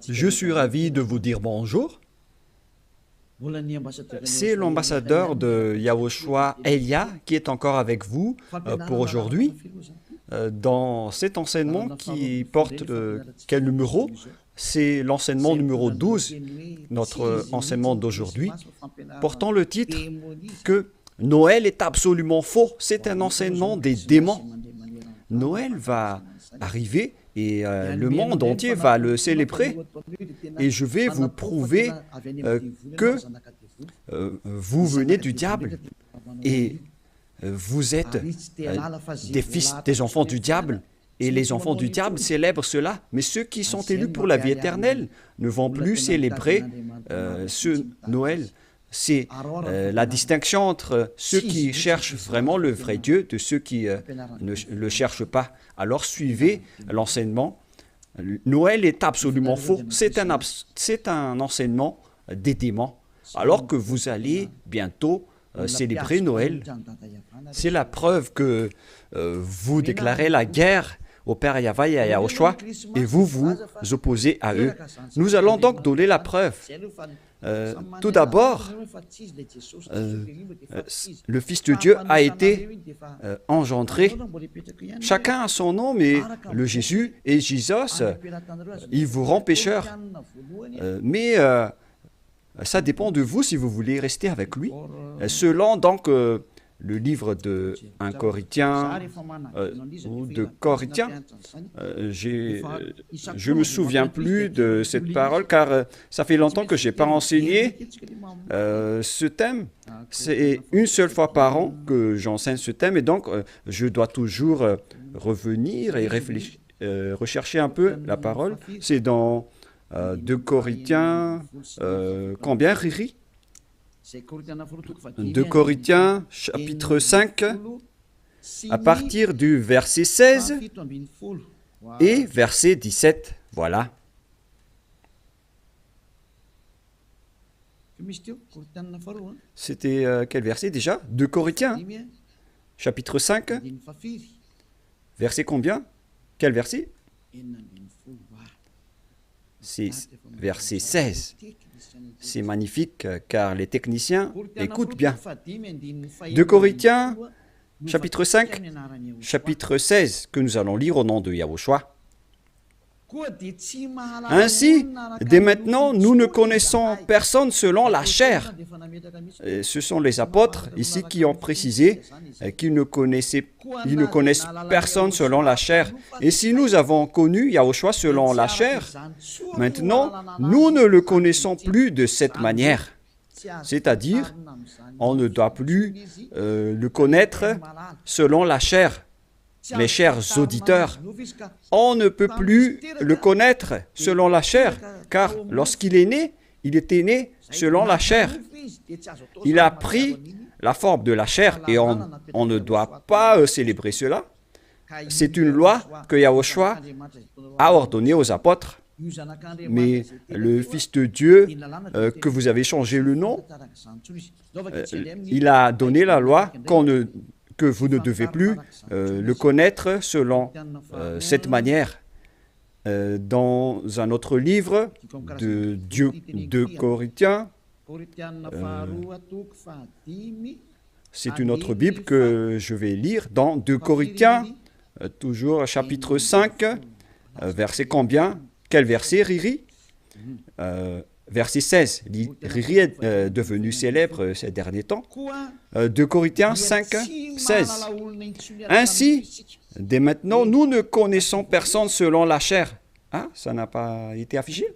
Je suis ravi de vous dire bonjour. C'est l'ambassadeur de Yahushua, Elia, qui est encore avec vous pour aujourd'hui. Dans cet enseignement qui porte quel numéro? C'est l'enseignement numéro 12, notre enseignement d'aujourd'hui, portant le titre que Noël est absolument faux. C'est un enseignement des démons. Noël va arriver et le monde entier va le célébrer. Et je vais vous prouver que vous venez du diable et vous êtes des enfants du diable. Et les enfants du diable célèbrent cela. Mais ceux qui sont élus pour la vie éternelle ne vont plus célébrer ce Noël. C'est la distinction entre ceux qui cherchent vraiment le vrai Dieu de ceux qui ne le cherchent pas. Alors suivez l'enseignement. Noël est absolument faux. C'est un enseignement des démons. Alors que vous allez bientôt célébrer Noël, c'est la preuve que vous déclarez la guerre au Père Yahweh et à Yahushua et vous vous opposez à eux. Nous allons donc donner la preuve. Tout d'abord, le Fils de Dieu a été engendré. Chacun a son nom, mais le Jésus et Jésus, ils vous rendent pécheurs. Mais ça dépend de vous si vous voulez rester avec lui. Selon donc le livre de 1 Corinthiens ou de Corinthiens, je ne me souviens plus de cette parole car ça fait longtemps que je n'ai pas enseigné ce thème. C'est une seule fois par an que j'enseigne ce thème et donc je dois toujours revenir et rechercher un peu la parole. C'est dans 2 Corinthiens, combien, Riri? 2 Corinthiens, chapitre 5, à partir du verset 16 et verset 17. Voilà. C'était quel verset déjà? 2 Corinthiens, chapitre 5, verset combien? Quel verset? C'est verset 16. C'est magnifique car les techniciens écoutent bien. 2 Corinthiens, chapitre 5, chapitre 16, que nous allons lire au nom de Yahushua. Ainsi, dès maintenant, nous ne connaissons personne selon la chair. Et ce sont les apôtres ici qui ont précisé qu'ils ne connaissent personne selon la chair. Et si nous avons connu Yahushua selon la chair, maintenant, nous ne le connaissons plus de cette manière. C'est-à-dire, on ne doit plus le connaître selon la chair. Mes chers auditeurs, on ne peut plus le connaître selon la chair, car lorsqu'il est né, il était né selon la chair. Il a pris la forme de la chair et on ne doit pas célébrer cela. C'est une loi que Yahushua a ordonnée aux apôtres. Mais le Fils de Dieu, que vous avez changé le nom, il a donné la loi que vous ne devez plus le connaître selon cette manière. Dans un autre livre de Corinthiens, c'est une autre Bible que je vais lire dans 2 Corinthiens, toujours chapitre 5, verset combien? Quel verset, Riri? Verset 16. Riri est devenu célèbre ces derniers temps. 2 Corinthiens 5, 16. Ainsi, dès maintenant, nous ne connaissons personne selon la chair. Ah, ça n'a pas été affiché?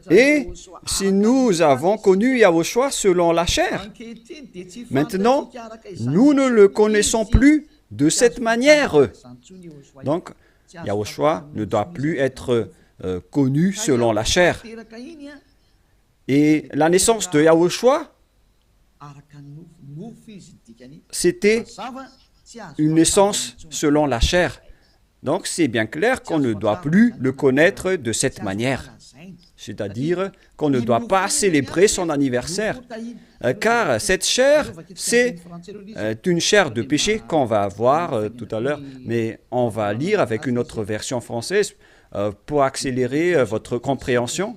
Et si nous avons connu Yahushua selon la chair, maintenant, nous ne le connaissons plus de cette manière. Donc, Yahushua ne doit plus être connu selon la chair. Et la naissance de Yahushua, c'était une naissance selon la chair. Donc c'est bien clair qu'on ne doit plus le connaître de cette manière. c'est-à-dire qu'on ne doit pas célébrer son anniversaire, car cette chair, c'est une chair de péché qu'on va voir tout à l'heure, mais on va lire avec une autre version française pour accélérer votre compréhension.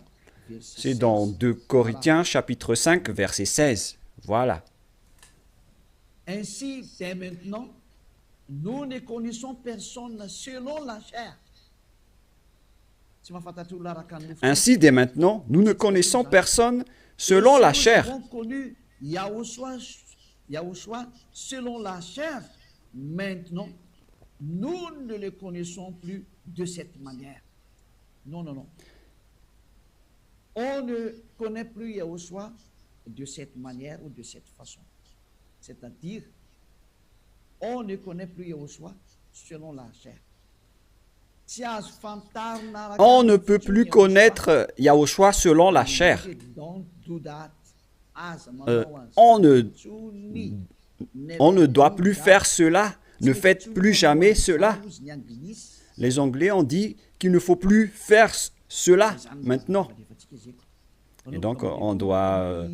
C'est dans 2 Corinthiens chapitre 5, verset 16. Voilà. Ainsi, dès maintenant, nous ne connaissons personne selon la chair. Ainsi, dès maintenant, nous ne connaissons personne selon la chair. Nous avons connu Yahushua selon la chair. Maintenant, nous ne le connaissons plus de cette manière. Non, non, non. On ne connaît plus Yahushua de cette manière ou de cette façon. C'est-à-dire, on ne connaît plus Yahushua selon la chair. On ne peut plus connaître Yahushua selon la chair. On ne doit plus faire cela. Ne faites plus jamais cela. Les Anglais ont dit qu'il ne faut plus faire cela maintenant. Et donc, on doit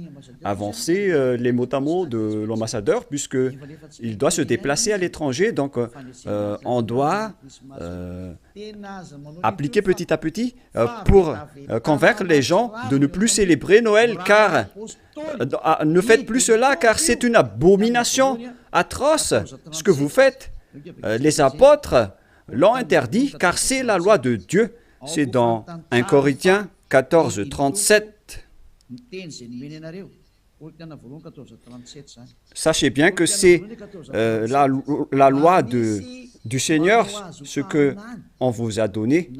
avancer les mots à mots de l'ambassadeur, puisqu'il doit se déplacer à l'étranger. Donc, on doit appliquer petit à petit pour convaincre les gens de ne plus célébrer Noël, car ne faites plus cela, car c'est une abomination atroce ce que vous faites. Les apôtres l'ont interdit, car c'est la loi de Dieu. C'est dans 1 Corinthiens 14, 37. Sachez bien que c'est la loi du Seigneur, ce qu'on vous a donné.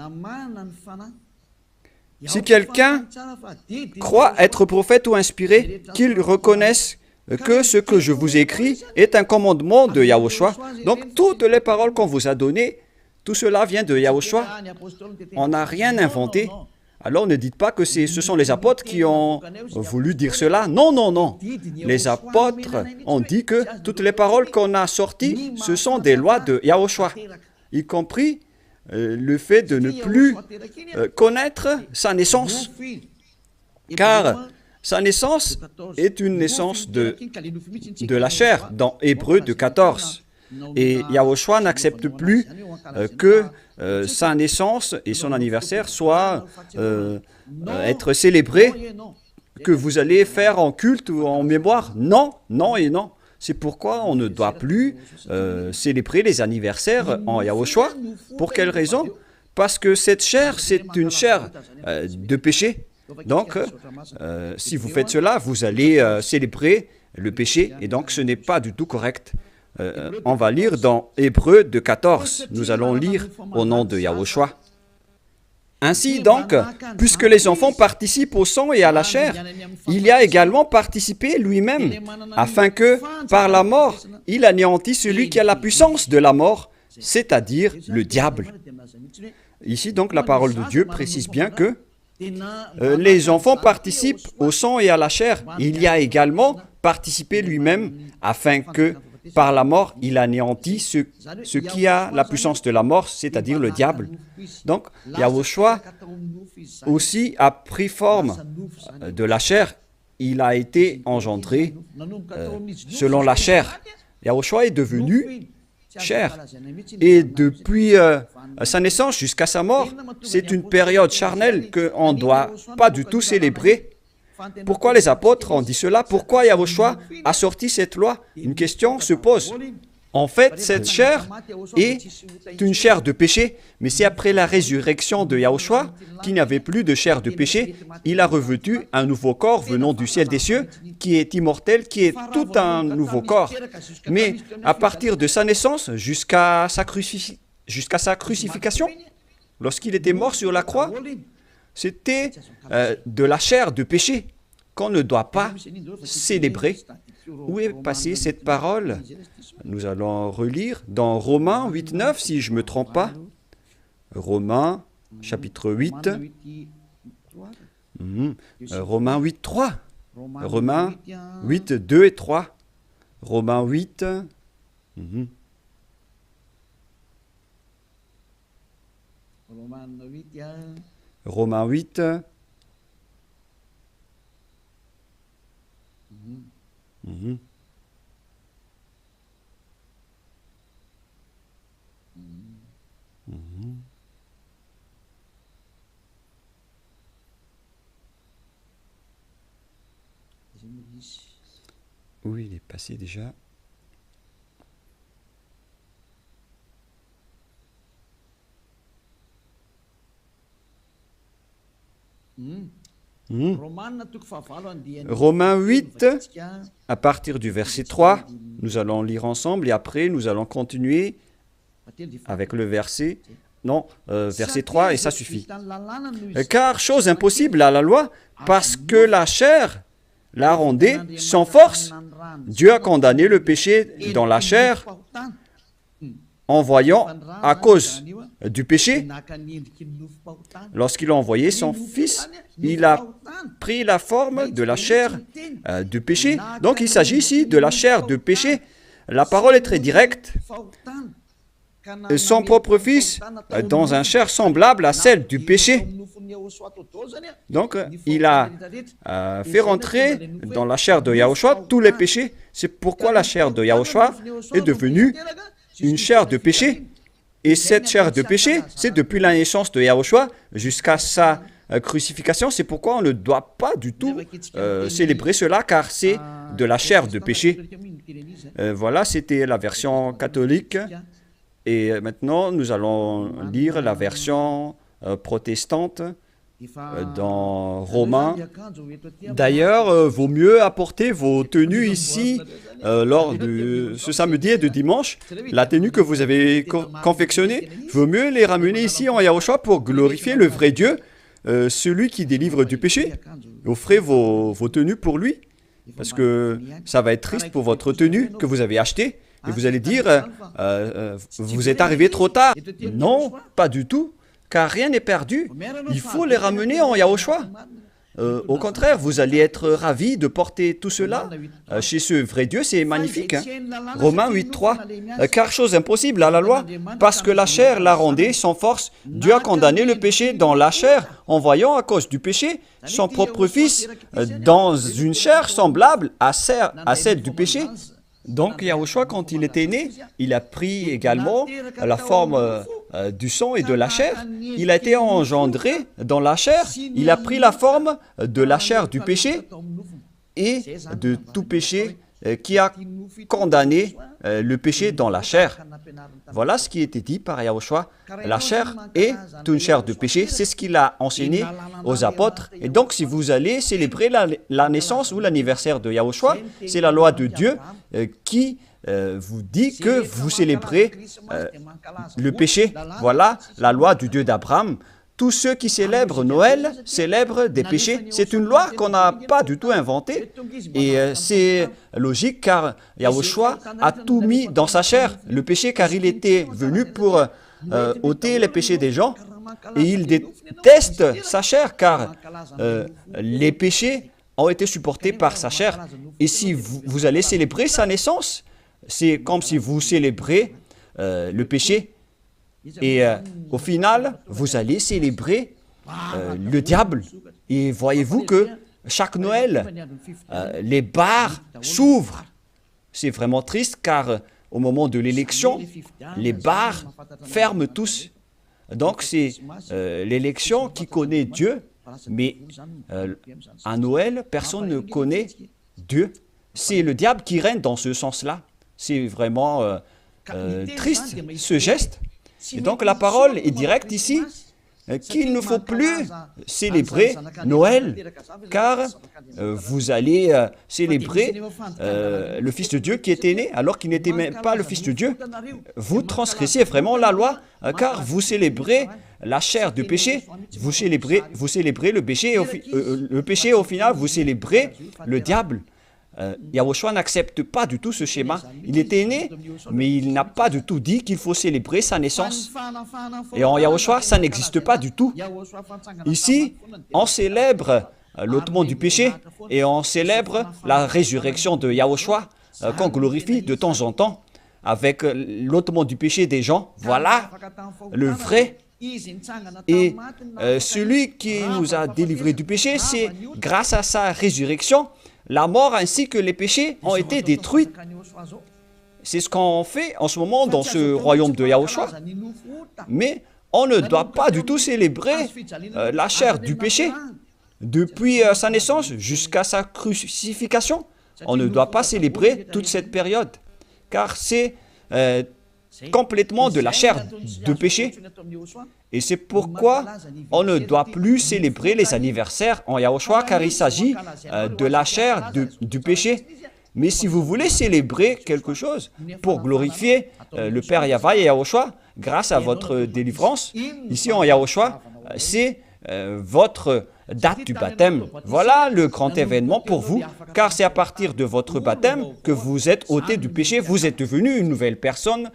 Si quelqu'un croit être prophète ou inspiré, qu'il reconnaisse que ce que je vous écris est un commandement de Yahushua. Donc, toutes les paroles qu'on vous a données, tout cela vient de Yahushua. On n'a rien inventé. Alors ne dites pas que ce sont les apôtres qui ont voulu dire cela. Non, non, non. Les apôtres ont dit que toutes les paroles qu'on a sorties, ce sont des lois de Yahushua, y compris le fait de ne plus connaître sa naissance. Car sa naissance est une naissance de la chair, dans Hébreux 2,14. Et Yahushua n'accepte plus que sa naissance et son anniversaire soient être célébrés, que vous allez faire en culte ou en mémoire. Non, non et non. C'est pourquoi on ne doit plus célébrer les anniversaires en Yahushua. Pour quelle raison? Parce que cette chair, c'est une chair de péché. Donc, si vous faites cela, vous allez célébrer le péché, et donc ce n'est pas du tout correct. On va lire dans Hébreux 2,14. Nous allons lire au nom de Yahushua. Ainsi donc, puisque les enfants participent au sang et à la chair, il y a également participé lui-même, afin que, par la mort, il anéantisse celui qui a la puissance de la mort, c'est-à-dire le diable. Ici donc, la parole de Dieu précise bien que les enfants participent au sang et à la chair. Il y a également participé lui-même, afin que, par la mort, il anéantit ce qui a la puissance de la mort, c'est-à-dire le diable. Donc, Yahushua aussi a pris forme de la chair. Il a été engendré selon la chair. Yahushua est devenu chair. Et depuis sa naissance jusqu'à sa mort, c'est une période charnelle qu'on ne doit pas du tout célébrer. Pourquoi les apôtres ont dit cela? Pourquoi Yahushua a sorti cette loi? Une question se pose. En fait, cette chair est une chair de péché, mais c'est après la résurrection de Yahushua qu'il n'y avait plus de chair de péché. Il a revêtu un nouveau corps venant du ciel des cieux, qui est immortel, qui est tout un nouveau corps. Mais à partir de sa naissance jusqu'à sa crucifixion, lorsqu'il était mort sur la croix, c'était de la chair de péché qu'on ne doit pas célébrer. Où est passée cette parole? Nous allons relire dans Romains 8,9, si je ne me trompe pas. Romains, chapitre 8. Romains 8,3. Romains 8, 2 et 3. Romains 8. Romains 8. Mhm. Mhm. Oui, il est passé déjà. Mhm. Romains 8, à partir du verset 3, nous allons lire ensemble et après nous allons continuer avec le verset, non, verset 3 et ça suffit. Car chose impossible à la loi, parce que la chair la rendait sans force. Dieu a condamné le péché dans la chair en voyant, à cause du péché, lorsqu'il a envoyé son Fils, il a pris la forme de la chair du péché. Donc il s'agit ici de la chair de péché. La parole est très directe. Son propre Fils dans une chair semblable à celle du péché. Donc il a fait rentrer dans la chair de Yahushua tous les péchés. C'est pourquoi la chair de Yahushua est devenue une chair de péché. Et cette chair de péché, c'est depuis la naissance de Yahushua jusqu'à sa crucifixion. C'est pourquoi on ne doit pas du tout célébrer cela, car c'est de la chair de péché. Voilà, c'était la version catholique. Et maintenant, nous allons lire la version protestante dans Romains. D'ailleurs, vaut mieux apporter vos tenues ici lors de ce samedi et de dimanche. La tenue que vous avez confectionnée, vaut mieux les ramener ici en Yahushua pour glorifier le vrai Dieu, celui qui délivre du péché. Offrez vos tenues pour lui, parce que ça va être triste pour votre tenue que vous avez achetée. Et vous allez dire, vous êtes arrivé trop tard. Non, pas du tout, car rien n'est perdu. Il faut les ramener en Yahushua. Au contraire, vous allez être ravis de porter tout cela chez ce vrai Dieu, c'est magnifique. Hein? Romains 8.3, car chose impossible à la loi, parce que la chair la rendait sans force. Dieu a condamné le péché dans la chair, en voyant à cause du péché son propre Fils dans une chair semblable à celle du péché. Donc Yahushua, quand il était né, il a pris également la forme du sang et de la chair. Il a été engendré dans la chair. Il a pris la forme de la chair du péché et de tout péché qui a condamné le péché dans la chair. Voilà ce qui était dit par Yahushua. La chair est une chair de péché. C'est ce qu'il a enseigné aux apôtres. Et donc, si vous allez célébrer la naissance ou l'anniversaire de Yahushua, c'est la loi de Dieu qui vous dit que vous célébrez le péché. Voilà la loi du Dieu d'Abraham. Tous ceux qui célèbrent Noël célèbrent des péchés. C'est une loi qu'on n'a pas du tout inventée. Et c'est logique car Yahushua a tout mis dans sa chair, le péché, car il était venu pour ôter les péchés des gens. Et il déteste sa chair car les péchés ont été supportés par sa chair. Et si vous allez célébrer sa naissance, c'est comme si vous célébrez le péché. Et au final, vous allez célébrer le diable. Et voyez-vous que chaque Noël, les bars s'ouvrent. C'est vraiment triste car au moment de l'élection, les bars ferment tous. Donc c'est l'élection qui connaît Dieu, mais à Noël, personne ne connaît Dieu. C'est le diable qui règne dans ce sens-là. C'est vraiment triste ce geste. Et donc la parole est directe ici, qu'il ne faut plus célébrer Noël, car vous allez célébrer le Fils de Dieu qui était né, alors qu'il n'était même pas le Fils de Dieu. Vous transgressez vraiment la loi, car vous célébrez la chair du péché, vous célébrez le péché, au final, vous célébrez le diable. Yahushua n'accepte pas du tout ce schéma. Il était né, mais il n'a pas du tout dit qu'il faut célébrer sa naissance. Et en Yahushua, ça n'existe pas du tout. Ici, on célèbre l'ôtement du péché et on célèbre la résurrection de Yahushua qu'on glorifie de temps en temps avec l'ôtement du péché des gens. Voilà le vrai. Et celui qui nous a délivrés du péché, c'est grâce à sa résurrection la mort ainsi que les péchés ont été détruits. C'est ce qu'on fait en ce moment dans ce royaume de Yahushua. Mais on ne doit pas du tout célébrer la chair du péché. Depuis sa naissance jusqu'à sa crucifixion, on ne doit pas célébrer toute cette période, car c'est complètement de la chair de péché. Et c'est pourquoi on ne doit plus célébrer les anniversaires en Yahushua, car il s'agit de la chair du péché. Mais si vous voulez célébrer quelque chose pour glorifier le Père Yahva et Yahushua, grâce à votre délivrance, ici en Yahushua, c'est votre date du baptême. Voilà le grand événement pour vous, car c'est à partir de votre baptême que vous êtes ôté du péché, vous êtes devenu une nouvelle personne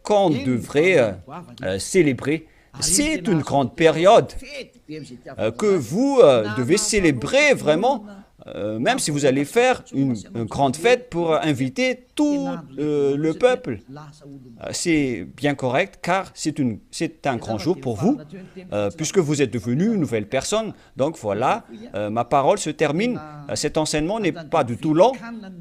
qu'on devrait célébrer. C'est une grande période que vous devez célébrer vraiment, même si vous allez faire une grande fête pour inviter tout le peuple. C'est bien correct, car c'est un grand jour pour vous, puisque vous êtes devenu une nouvelle personne. Donc voilà, ma parole se termine. Cet enseignement n'est pas du tout long,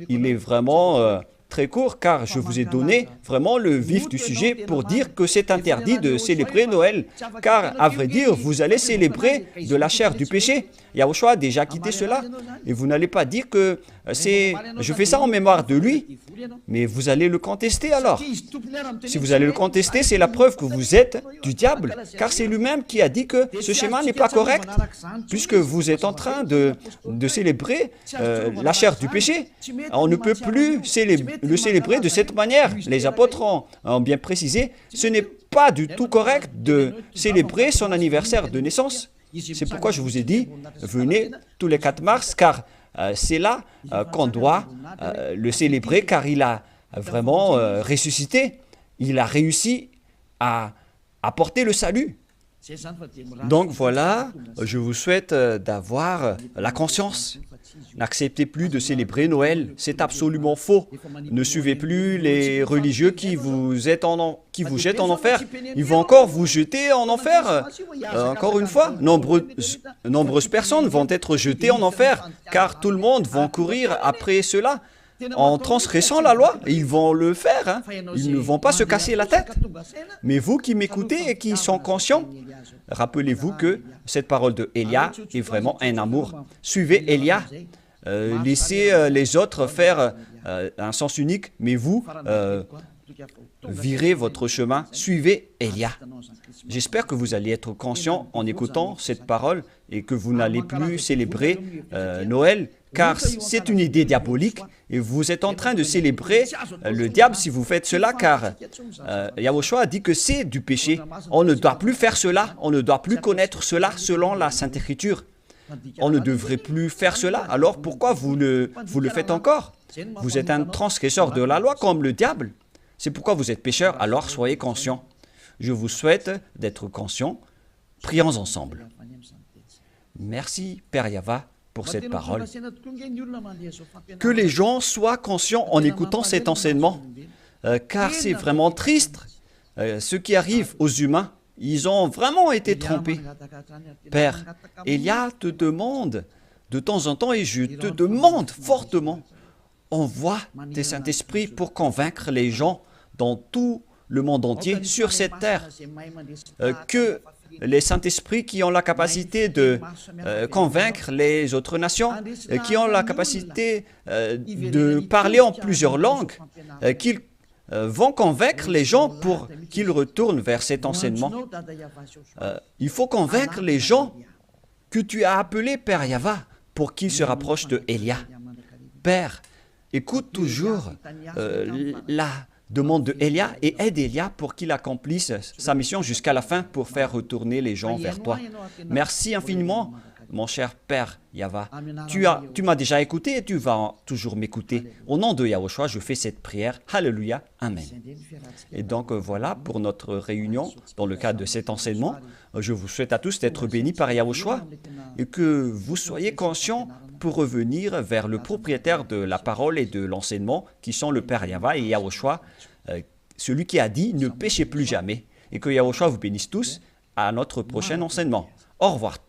il est vraiment très court, car je vous ai donné vraiment le vif du sujet pour dire que c'est interdit de célébrer Noël, car à vrai dire, vous allez célébrer de la chair du péché. Yahushua a déjà quitté cela, et vous n'allez pas dire que je fais ça en mémoire de lui, mais vous allez le contester alors. Si vous allez le contester, c'est la preuve que vous êtes du diable, car c'est lui-même qui a dit que ce schéma n'est pas correct, puisque vous êtes en train de célébrer la chair du péché. On ne peut plus le célébrer de cette manière. Les apôtres ont bien précisé, ce n'est pas du tout correct de célébrer son anniversaire de naissance. C'est pourquoi je vous ai dit, venez tous les 4 mars, car c'est là qu'on doit le célébrer, car il a vraiment ressuscité. Il a réussi à apporter le salut. Donc voilà, je vous souhaite d'avoir la conscience. N'acceptez plus de célébrer Noël, c'est absolument faux. Ne suivez plus les religieux qui vous jettent en enfer. Ils vont encore vous jeter en enfer. Encore une fois, nombreuses personnes vont être jetées en enfer, car tout le monde va courir après cela. En transgressant la loi, ils vont le faire, hein. Ils ne vont pas se casser la tête. Mais vous qui m'écoutez et qui sont conscients, rappelez-vous que cette parole de Élia est vraiment un amour. Suivez Élia, laissez les autres faire un sens unique, mais vous, virez votre chemin, suivez Élia. J'espère que vous allez être conscients en écoutant cette parole et que vous n'allez plus célébrer Noël, car c'est une idée diabolique et vous êtes en train de célébrer le diable si vous faites cela, car Yahushua a dit que c'est du péché. On ne doit plus faire cela, on ne doit plus connaître cela selon la Sainte Écriture. On ne devrait plus faire cela, alors pourquoi vous le faites encore? Vous êtes un transgresseur de la loi comme le diable. C'est pourquoi vous êtes pécheur, alors soyez conscients. Je vous souhaite d'être conscients. Prions ensemble. Merci, Père Yahva, pour cette parole. Que les gens soient conscients en écoutant cet enseignement, car c'est vraiment triste ce qui arrive aux humains. Ils ont vraiment été trompés. Père, Élia te demande de temps en temps, et je te demande fortement, envoie tes Saint-Esprit pour convaincre les gens dans tout le monde entier, sur cette terre, que les Saint-Esprits qui ont la capacité de convaincre les autres nations, qui ont la capacité de parler en plusieurs langues, qu'ils vont convaincre les gens pour qu'ils retournent vers cet enseignement. Il faut convaincre les gens que tu as appelés Père Yahva pour qu'ils se rapprochent de Élia. Père, écoute toujours la demande de Élia et aide Élia pour qu'il accomplisse sa mission jusqu'à la fin pour faire retourner les gens vers toi. Merci infiniment, mon cher Père Yahva. Tu m'as déjà écouté et tu vas toujours m'écouter. Au nom de Yahushua, je fais cette prière. Alléluia. Amen. Et donc voilà pour notre réunion dans le cadre de cet enseignement. Je vous souhaite à tous d'être bénis par Yahushua et que vous soyez conscients pour revenir vers le propriétaire de la parole et de l'enseignement, qui sont le Père Yahva et Yahushua, celui qui a dit « Ne péchez plus jamais ». Et que Yahushua vous bénisse tous à notre prochain enseignement. Au revoir.